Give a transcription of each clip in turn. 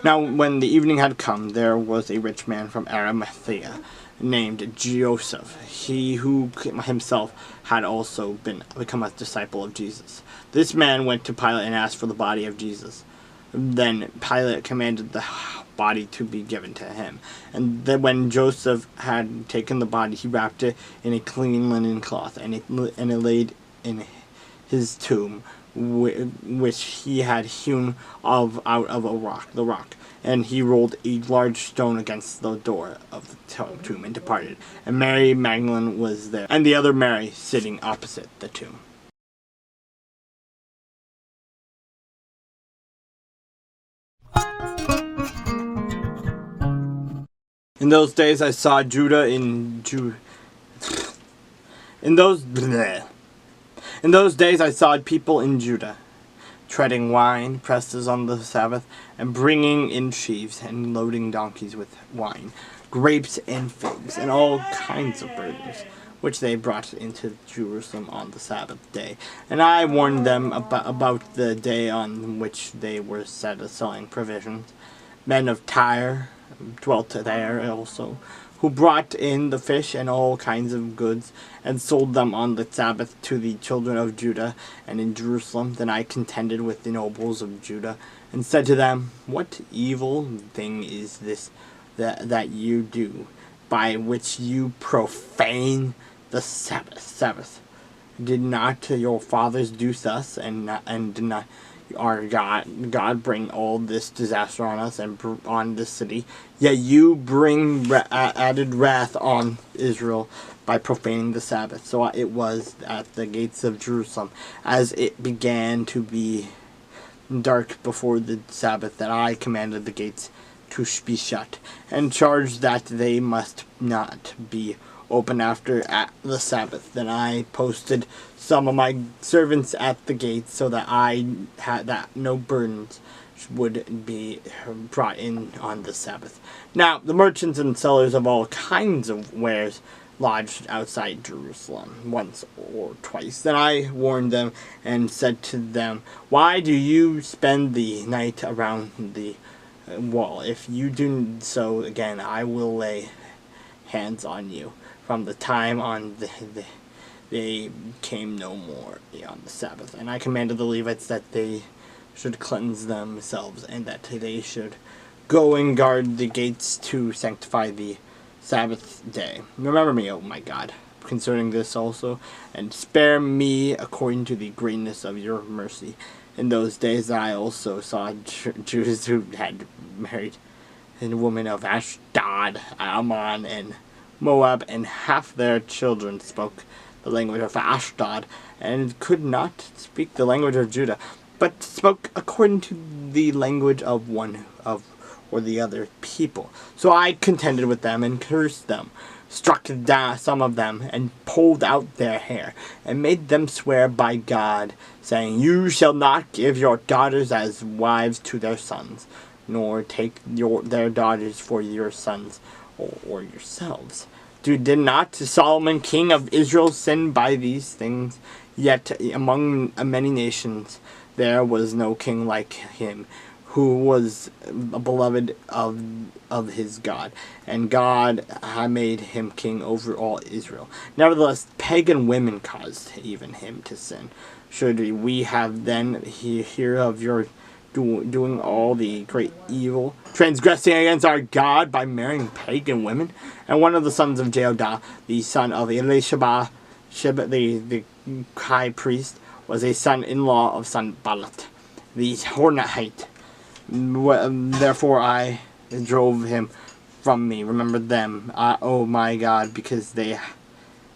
Now when the evening had come, there was a rich man from Arimathea, named Joseph, he who himself had also become a disciple of Jesus. This man went to Pilate and asked for the body of Jesus. Then Pilate commanded the body to be given to him. And then when Joseph had taken the body, he wrapped it in a clean linen cloth, and it laid in his tomb, which he had hewn out of the rock. And he rolled a large stone against the door of the tomb and departed. And Mary Magdalene was there, and the other Mary sitting opposite the tomb. In those days I saw Judah in those days I saw people in Judah treading wine presses on the Sabbath, and bringing in sheaves, and loading donkeys with wine, grapes and figs, and all kinds of burdens, which they brought into Jerusalem on the Sabbath day. And I warned them about the day on which they were selling provisions. Men of Tyre dwelt there also, who brought in the fish and all kinds of goods, and sold them on the Sabbath to the children of Judah and in Jerusalem. Then I contended with the nobles of Judah, and said to them, What evil thing is this that you do, by which you profane the Sabbath? Did not your fathers do thus, and did not our God bring all this disaster on us and on this city? Yet you bring added wrath on Israel by profaning the Sabbath. So it was at the gates of Jerusalem, as it began to be dark before the Sabbath, that I commanded the gates to be shut, and charged that they must not be open after at the Sabbath. Then I posted some of my servants at the gates, so that no burdens would be brought in on the Sabbath. Now the merchants and sellers of all kinds of wares lodged outside Jerusalem once or twice. Then I warned them and said to them, Why do you spend the night around the wall? If you do so again, I will lay hands on you. From the time on they came no more on the Sabbath. And I commanded the Levites that they should cleanse themselves, and that they should go and guard the gates to sanctify the Sabbath day. Remember me, O my God, concerning this also, and spare me according to the greatness of your mercy. In those days I also saw Jews who had married a woman of Ashdod, Ammon, and Moab, and half their children spoke the language of Ashdod, and could not speak the language of Judah, but spoke according to the language of one of or the other people. So I contended with them and cursed them, struck down some of them, and pulled out their hair, and made them swear by God, saying, You shall not give your daughters as wives to their sons, nor take their daughters for your sons or yourselves. Did not Solomon king of Israel sin by these things? Yet among many nations there was no king like him, who was a beloved of his God, and God had made him king over all Israel. Nevertheless, pagan women caused even him to sin. Should we have then hear of your doing all the great evil, transgressing against our God by marrying pagan women? And one of the sons of Jehoiada, the son of Elisheba, the high priest, was a son-in-law of Sanballat, the Horonite. Therefore I drove him from me. Remember them, oh my God, because they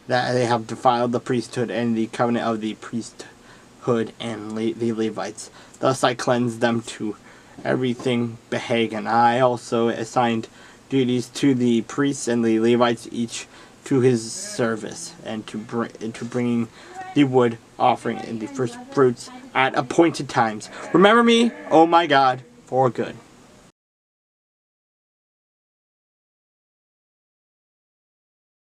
have defiled the priesthood and the covenant of the priesthood and the Levites. Thus I cleansed them to everything pagan. I also assigned duties to the priests and the Levites, each to his service, and to bringing the wood offering and the first fruits at appointed times. Remember me, oh my God, for good.